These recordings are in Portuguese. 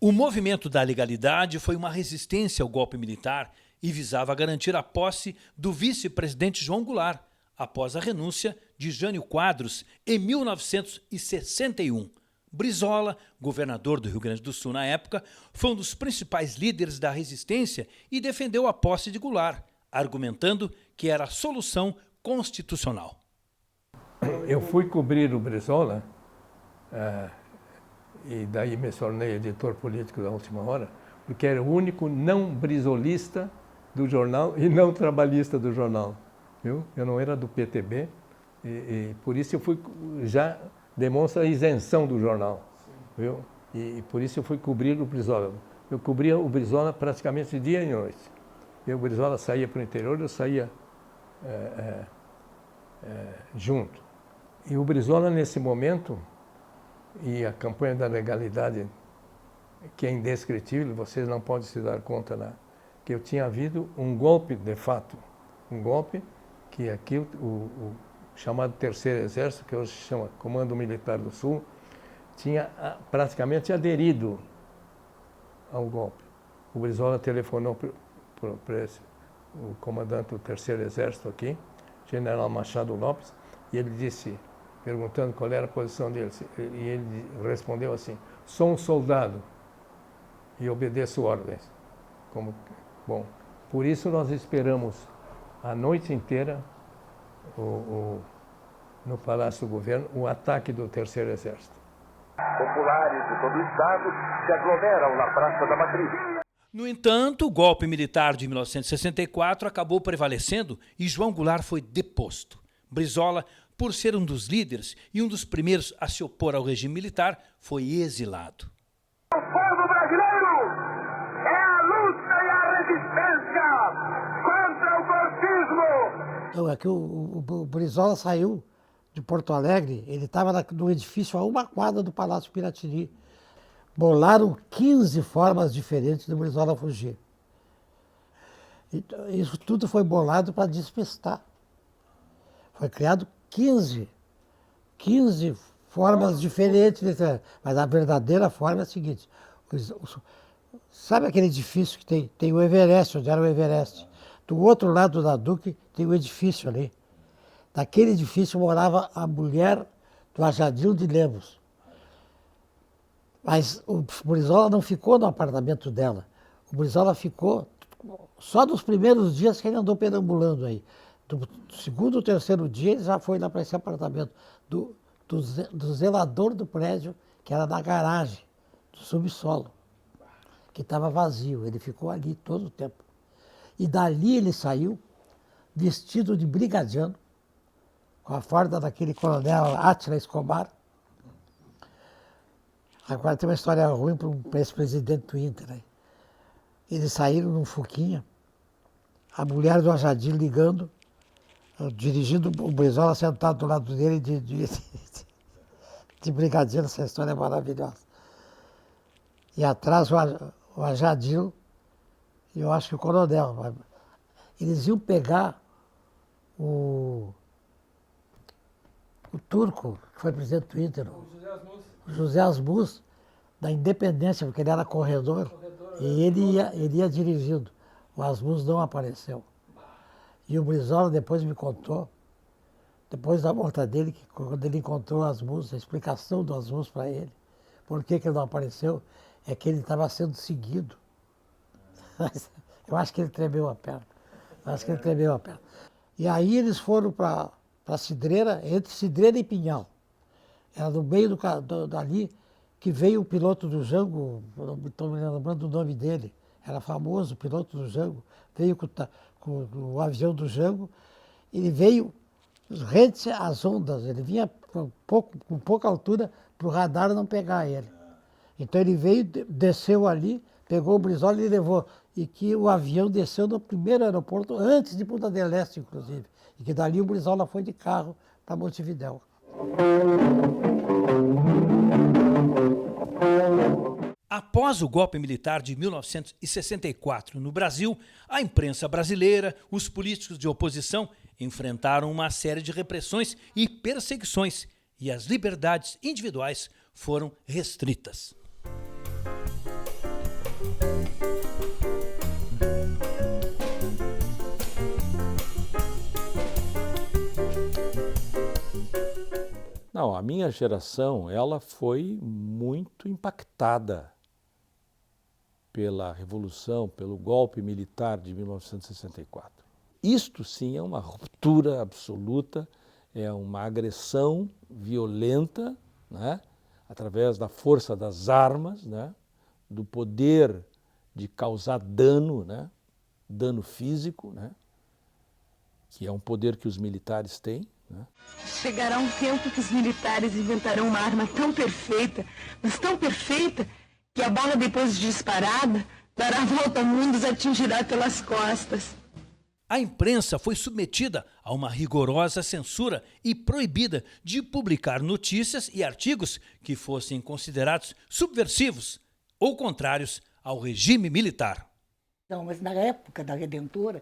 O movimento da legalidade foi uma resistência ao golpe militar e visava garantir a posse do vice-presidente João Goulart, após a renúncia de Jânio Quadros em 1961. Brizola, governador do Rio Grande do Sul na época, foi um dos principais líderes da resistência e defendeu a posse de Goulart, argumentando que era a solução constitucional. Eu fui cobrir o Brizola, e daí me tornei editor político da Última Hora, porque era o único não brizolista do jornal e não trabalhista do jornal. Viu? Eu não era do PTB e por isso eu fui, já demonstra a isenção do jornal. Viu? E por isso eu fui cobrir o Brizola. Eu cobria o Brizola praticamente dia e noite. E o Brizola saía para o interior, eu saía junto. E o Brizola, nesse momento, e a campanha da legalidade, que é indescritível, vocês não podem se dar conta, que eu tinha havido um golpe de fato, um golpe que aqui o chamado Terceiro Exército, que hoje se chama Comando Militar do Sul, tinha praticamente aderido ao golpe. O Brizola telefonou para o comandante do Terceiro Exército aqui, General Machado Lopes, e ele disse, perguntando qual era a posição dele, e ele respondeu assim: sou um soldado e obedeço ordens. Bom, por isso nós esperamos a noite inteira no Palácio do Governo o ataque do Terceiro Exército. Populares de todo o estado se aglomeram na Praça da Matriz. No entanto, o golpe militar de 1964 acabou prevalecendo e João Goulart foi deposto. Brizola, por ser um dos líderes e um dos primeiros a se opor ao regime militar, foi exilado. O povo brasileiro é a luta e a resistência contra o cortismo. Então, é que o Brizola saiu de Porto Alegre, ele estava no edifício a uma quadra do Palácio Piratini. Bolaram 15 formas diferentes do Brizola fugir. Isso tudo foi bolado para despistar. Foi criado 15 formas diferentes, mas a verdadeira forma é a seguinte. Sabe aquele edifício que tem o Everest, onde era o Everest? Do outro lado da Duque tem o edifício ali. Naquele edifício morava a mulher do Ajadil de Lemos. Mas o Brizola não ficou no apartamento dela. O Brizola ficou só nos primeiros dias que ele andou perambulando aí. Do segundo ou terceiro dia, ele já foi lá para esse apartamento do zelador do prédio, que era da garagem, do subsolo, que estava vazio. Ele ficou ali todo o tempo. E dali ele saiu, vestido de brigadiano, com a farda daquele coronel Átila Escobar. Agora tem uma história ruim para esse presidente do Inter. Né? Eles saíram num Fuquinha, a mulher do Ajadil ligando, dirigindo o Brizola sentado do lado dele de brigadiano. Essa história é maravilhosa. E atrás o Ajadil e eu acho que o coronel. Eles iam pegar o turco, que foi presidente do Inter, o José Asmus, da Independência, porque ele era corredor, e ele ia dirigindo. O Asmus não apareceu. E o Brizola depois me contou, depois da morte dele, que quando ele encontrou o Asmus, a explicação do Asmus para ele, por que ele não apareceu, é que ele estava sendo seguido. Eu acho que ele tremeu a perna. E aí eles foram para a Cidreira, entre Cidreira e Pinhal. Era no meio dali que veio o piloto do Jango, não estou me lembrando o nome dele, era famoso, o piloto do Jango, veio com o avião do Jango, ele veio rente às ondas, ele vinha com pouca altura para o radar não pegar ele. Então ele veio, desceu ali, pegou o Brizola e levou. E que o avião desceu no primeiro aeroporto, antes de Punta del Este, inclusive. E que dali o Brizola foi de carro para Montevidéu. Após o golpe militar de 1964 no Brasil, a imprensa brasileira, os políticos de oposição enfrentaram uma série de repressões e perseguições, e as liberdades individuais foram restritas. Não, a minha geração, ela foi muito impactada pela Revolução, pelo golpe militar de 1964. Isto sim é uma ruptura absoluta, é uma agressão violenta, né, através da força das armas, né, do poder de causar dano, né, dano físico, né, que é um poder que os militares têm. Né. Chegará um tempo que os militares inventarão uma arma tão perfeita, mas tão perfeita, que a bala, depois de disparada, dará a volta ao mundo e os atingirá pelas costas. A imprensa foi submetida a uma rigorosa censura e proibida de publicar notícias e artigos que fossem considerados subversivos ou contrários ao regime militar. Não, mas na época da Redentora,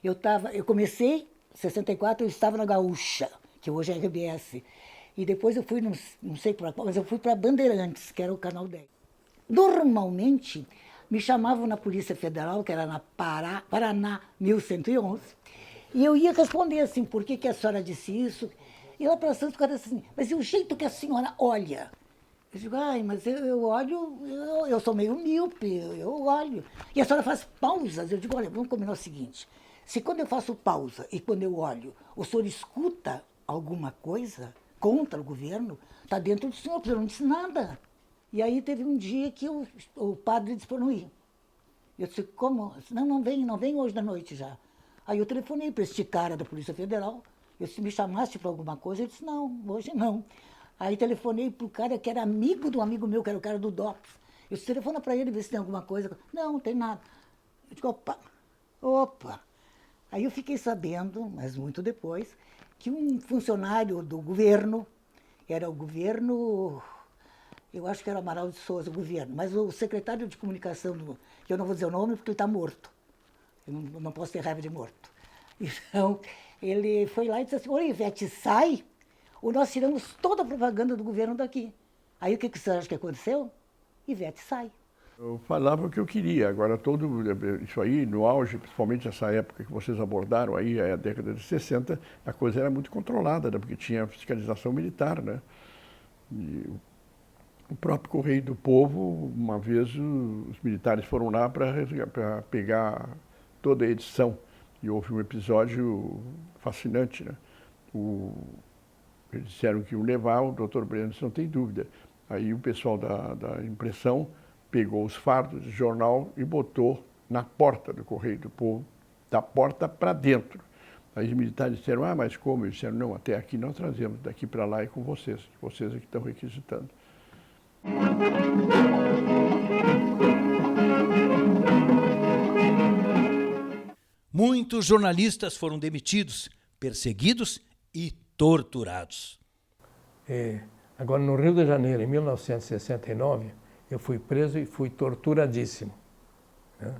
eu comecei, em 64, eu estava na Gaúcha, que hoje é RBS. E depois eu fui, não sei para qual, mas eu fui para Bandeirantes, que era o Canal 10. Normalmente, me chamavam na Polícia Federal, que era na Paraná 1111, e eu ia responder assim, por que a senhora disse isso? E lá para Santos, o cara disse assim, mas e o jeito que a senhora olha? Eu digo, ai, mas eu olho, eu sou meio míope, eu olho. E a senhora faz pausas. Eu digo, olha, vamos combinar o seguinte, se quando eu faço pausa e quando eu olho, o senhor escuta alguma coisa contra o governo, está dentro do senhor, porque eu não disse nada. E aí teve um dia que o padre disse para não ir. Eu disse, como? Eu disse, não vem hoje da noite já. Aí eu telefonei para este cara da Polícia Federal. Eu disse, me chamaste para alguma coisa? Ele disse, não, hoje não. Aí telefonei para o cara que era amigo do amigo meu, que era o cara do DOPS. Eu disse, telefona para ele, ver se tem alguma coisa. Não tem nada. Eu digo, opa. Aí eu fiquei sabendo, mas muito depois, que um funcionário do governo, era o governo... Eu acho que era Amaral de Souza, o governo, mas o secretário de comunicação, que eu não vou dizer o nome porque ele está morto. Eu não posso ter raiva de morto. Então, ele foi lá e disse assim, oi, Ivete, sai, ou nós tiramos toda a propaganda do governo daqui. Aí o que você acha que aconteceu? Ivete sai. Eu falava o que eu queria. Agora, todo isso aí, no auge, principalmente essa época que vocês abordaram, aí, a década de 60, a coisa era muito controlada, né? Porque tinha fiscalização militar, né? E o próprio Correio do Povo, uma vez os militares foram lá para pegar toda a edição. E houve um episódio fascinante, né? Eles disseram que iam levar, o doutor Breno não tem dúvida. Aí o pessoal da impressão pegou os fardos de jornal e botou na porta do Correio do Povo, da porta para dentro. Aí os militares disseram, mas como? Eles disseram, não, até aqui nós trazemos, daqui para lá é com vocês é que estão requisitando. Muitos jornalistas foram demitidos, perseguidos e torturados. Agora, no Rio de Janeiro, em 1969, eu fui preso e fui torturadíssimo. Né?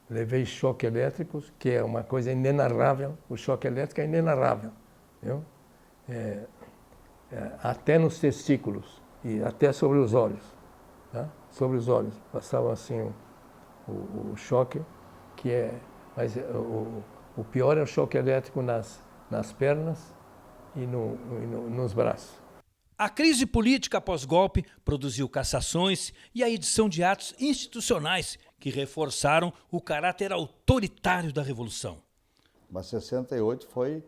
Levei choque elétrico, que é uma coisa inenarrável. O choque elétrico é inenarrável. Viu? Até nos testículos e até sobre os olhos. Tá? Sobre os olhos. Passava assim o choque, que é... Mas o pior é o choque elétrico nas pernas e nos braços. A crise política pós-golpe produziu cassações e a edição de atos institucionais que reforçaram o caráter autoritário da Revolução. Mas 68 foi,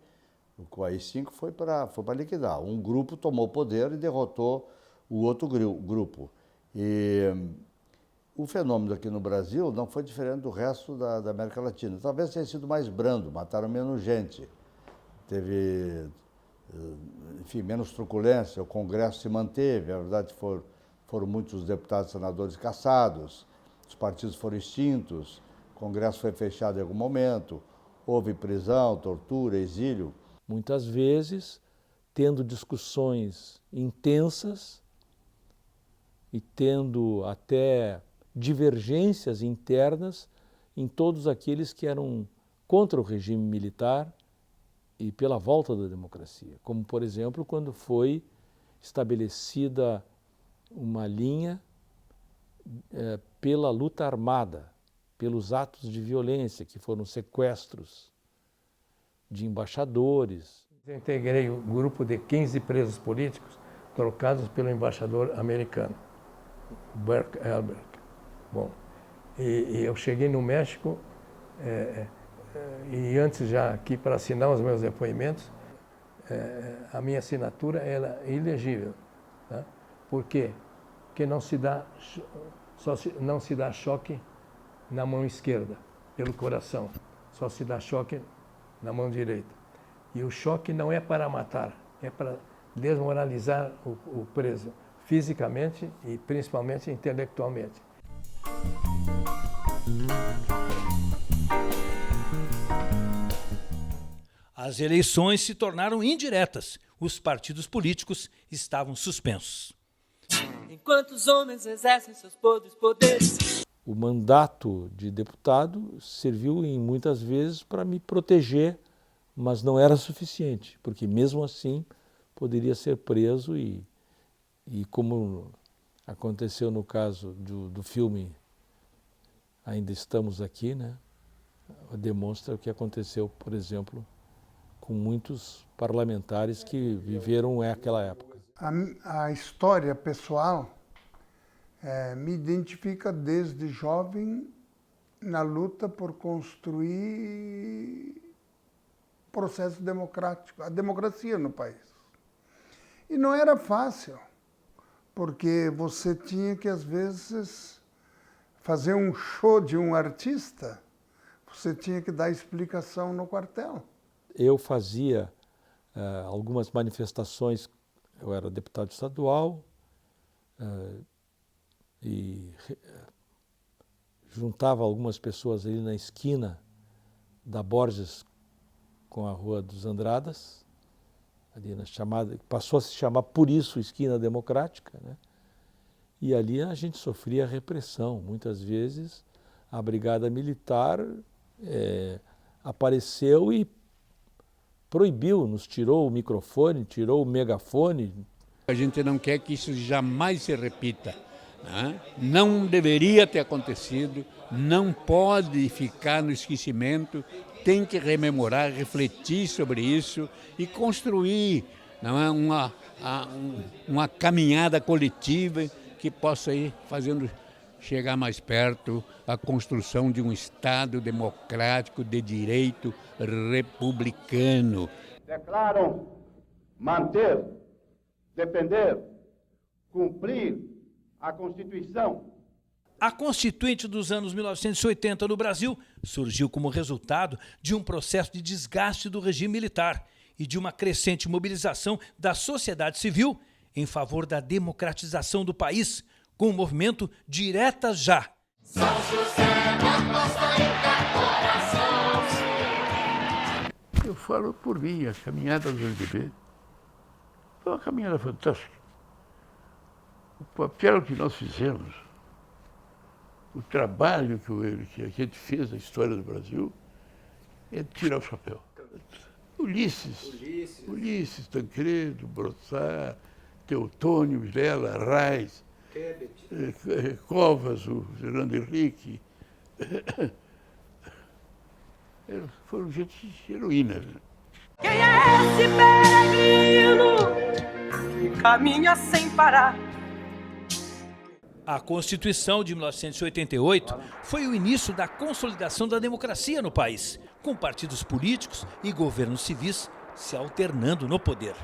o AI-5 foi para liquidar. Um grupo tomou poder e derrotou o outro grupo. E o fenômeno aqui no Brasil não foi diferente do resto da América Latina. Talvez tenha sido mais brando, mataram menos gente. Teve, enfim, menos truculência, o Congresso se manteve, na verdade foram muitos deputados e senadores cassados, os partidos foram extintos, o Congresso foi fechado em algum momento, houve prisão, tortura, exílio. Muitas vezes, tendo discussões intensas e tendo até divergências internas em todos aqueles que eram contra o regime militar e pela volta da democracia, como, por exemplo, quando foi estabelecida uma linha pela luta armada, pelos atos de violência, que foram sequestros de embaixadores. Eu integrei um grupo de 15 presos políticos trocados pelo embaixador americano, Burke Elbert. Bom, e eu cheguei no México, e antes já aqui para assinar os meus depoimentos, a minha assinatura era ilegível. Tá? Por quê? Porque não se dá choque na mão esquerda, pelo coração. Só se dá choque na mão direita. E o choque não é para matar, é para desmoralizar o preso, fisicamente e principalmente intelectualmente. As eleições se tornaram indiretas. Os partidos políticos estavam suspensos. Enquanto os homens exercem seus podres poderes. O mandato de deputado serviu muitas vezes para me proteger, mas não era suficiente, porque mesmo assim poderia ser preso e como aconteceu no caso do filme Ainda Estamos Aqui, né? Demonstra o que aconteceu, por exemplo, com muitos parlamentares que viveram aquela época. A história pessoal me identifica desde jovem na luta por construir processo democrático, a democracia no país. E não era fácil, porque você tinha que, às vezes, fazer um show de um artista, você tinha que dar explicação no quartel. Eu fazia algumas manifestações, eu era deputado estadual e juntava algumas pessoas ali na esquina da Borges com a Rua dos Andradas, ali na chamada, passou a se chamar por isso Esquina Democrática, né? E ali a gente sofria repressão. Muitas vezes a Brigada Militar apareceu e proibiu, nos tirou o microfone, tirou o megafone. A gente não quer que isso jamais se repita, né? Não deveria ter acontecido, não pode ficar no esquecimento, tem que rememorar, refletir sobre isso e construir, não é, uma caminhada coletiva que possa ir fazendo chegar mais perto a construção de um Estado democrático de direito republicano. Declaram manter, defender, cumprir a Constituição. A Constituinte dos anos 1980 no Brasil surgiu como resultado de um processo de desgaste do regime militar e de uma crescente mobilização da sociedade civil em favor da democratização do país, com o movimento Direta Já. São José da Costa e Coração. Eu falo por mim, a caminhada do MDB foi uma caminhada fantástica. O papel que nós fizemos, o trabalho que a gente fez na história do Brasil, é tirar o chapéu. Ulisses, Tancredo, Brossard, Teotônio, Vilela, Reis, Covas, o Fernando Henrique. Foram gente heroína. Quem é esse peregrino que caminha sem parar? A Constituição de 1988 foi o início da consolidação da democracia no país, com partidos políticos e governos civis se alternando no poder.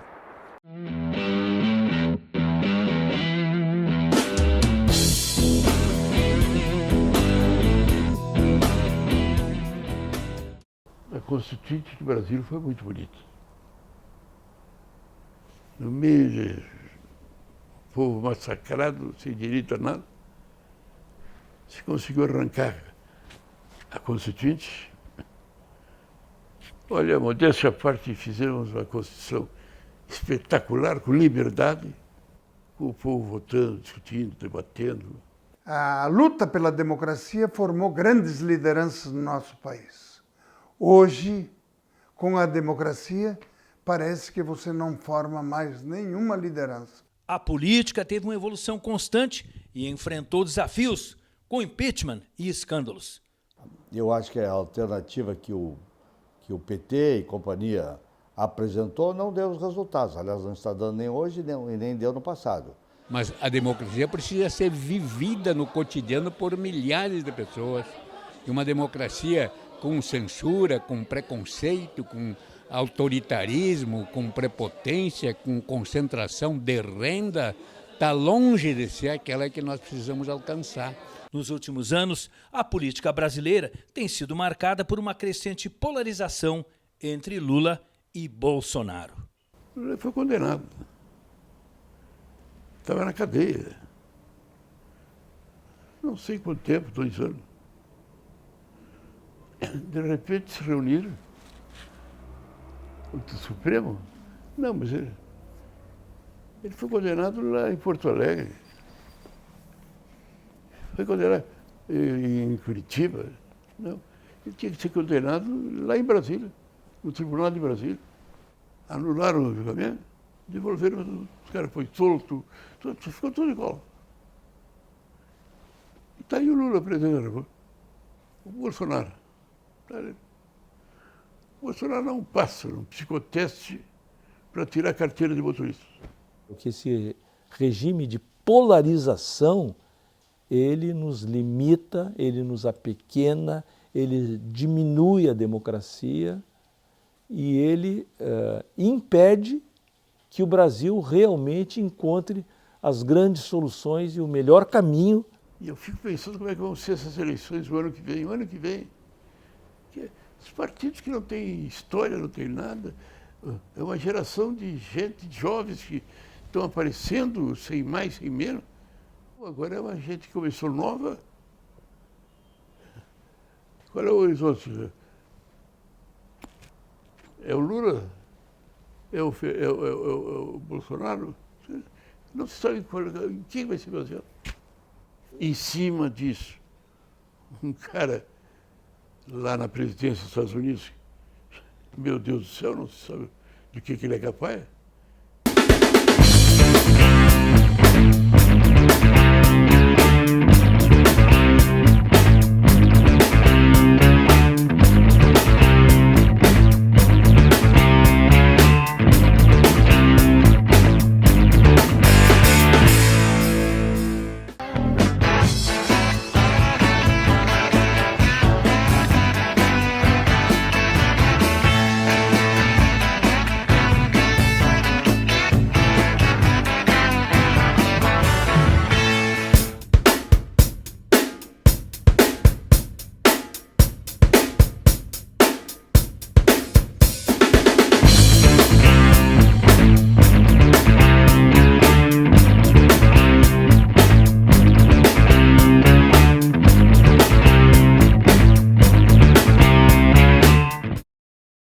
A Constituinte do Brasil foi muito bonita. No meio de povo massacrado, sem direito a nada, se conseguiu arrancar a Constituinte. Olha, modéstia à parte, fizemos uma Constituição espetacular, com liberdade, com o povo votando, discutindo, debatendo. A luta pela democracia formou grandes lideranças no nosso país. Hoje, com a democracia, parece que você não forma mais nenhuma liderança. A política teve uma evolução constante e enfrentou desafios com impeachment e escândalos. Eu acho que a alternativa que o PT e companhia apresentou, não deu os resultados. Aliás, não está dando nem hoje e nem deu no passado. Mas a democracia precisa ser vivida no cotidiano por milhares de pessoas. E uma democracia com censura, com preconceito, com autoritarismo, com prepotência, com concentração de renda, está longe de ser aquela que nós precisamos alcançar. Nos últimos anos, a política brasileira tem sido marcada por uma crescente polarização entre Lula e Bolsonaro. Ele foi condenado. Estava na cadeia. Não sei quanto tempo, 2 anos. De repente se reuniram. O Supremo? Não, mas ele foi condenado lá em Porto Alegre. Foi condenado em Curitiba. Não. Ele tinha que ser condenado lá em Brasília, no Tribunal de Brasília. Anularam o julgamento, devolveram, os caras foi solto, ficou tudo igual. E está aí o Lula, presidente da República. O Bolsonaro. O Bolsonaro não passa num psicoteste para tirar a carteira de motorista. Porque esse regime de polarização, ele nos limita, ele nos apequena, ele diminui a democracia e ele impede que o Brasil realmente encontre as grandes soluções e o melhor caminho. E eu fico pensando como é que vão ser essas eleições o ano que vem. O ano que vem, os partidos que não têm história, não têm nada, é uma geração de gente, de jovens que estão aparecendo sem mais, sem menos. Agora é uma gente que começou nova. Qual é o horizonte? É o Lula? É o Bolsonaro? Não se sabe em quem vai se basear. Em cima disso, um cara lá na presidência dos Estados Unidos, meu Deus do céu, não se sabe do que ele é capaz.